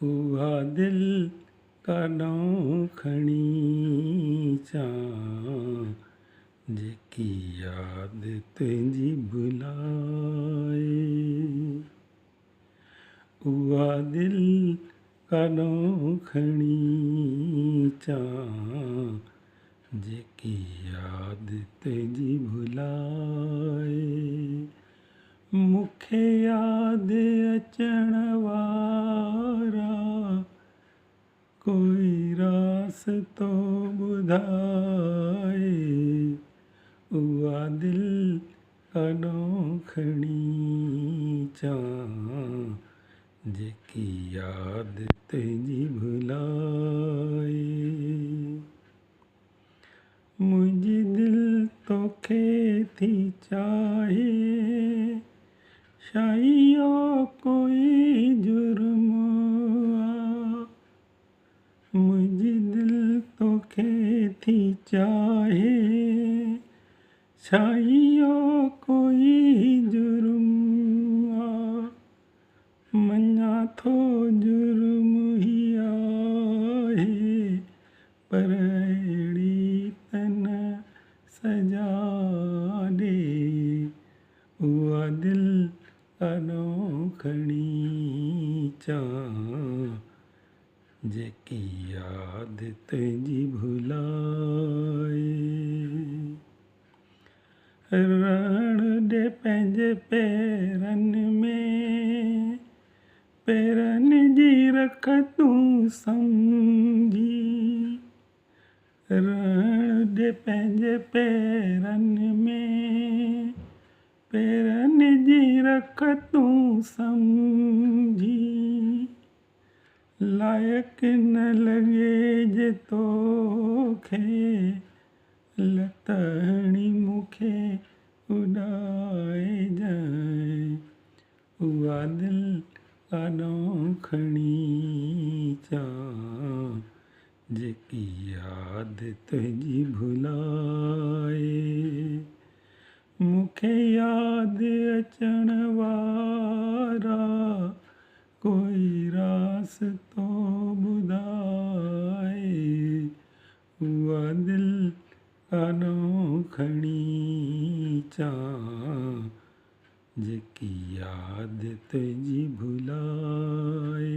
उहा दिल काॾों खणी अचां जेकी यादि तुंहिंजी भुलाए। उहा दिल काॾों खणी अचां जेकी यादि तुंहिंजी भुलाए। मूंखे यादि अचण वारा कोई रास्तो ॿुधाए। उहा दिल काॾों खणी अचां जेकी यादि तुंहिंजी भुलाए। मुंहिंजी दिल तोखे थी चाहे छा इहो कोई जुर्म आ। मुंहिंजी दिल तोखे थी चाहे छा इहो कोई जुर्म आ। मञा थो जुर्म ही आहे पर अहिड़ी त न सजा ॾे। उहा दिल काॾों खणी अचां जेकी यादि तुंहिंजी भुलाए। रण ॾे पंहिंजे पेरनि में पेरनि जी रख तूं सम्झी। रण ॾे पंहिंजे पेरनि में पेरनि जी रख तूं सम्झी। लाइक़ न लॻे जे तोखे लत हणी मूंखे उॾाए जाए। उहा दिल काॾों खणी अचां जेकी यादि तुंहिंजी भुलाए। मूंखे यादि अचण वारा कोई रास्तो ॿुधाए। उहा दिल काॾों खणी अचां जेकी यादि तुंहिंजी भुलाए।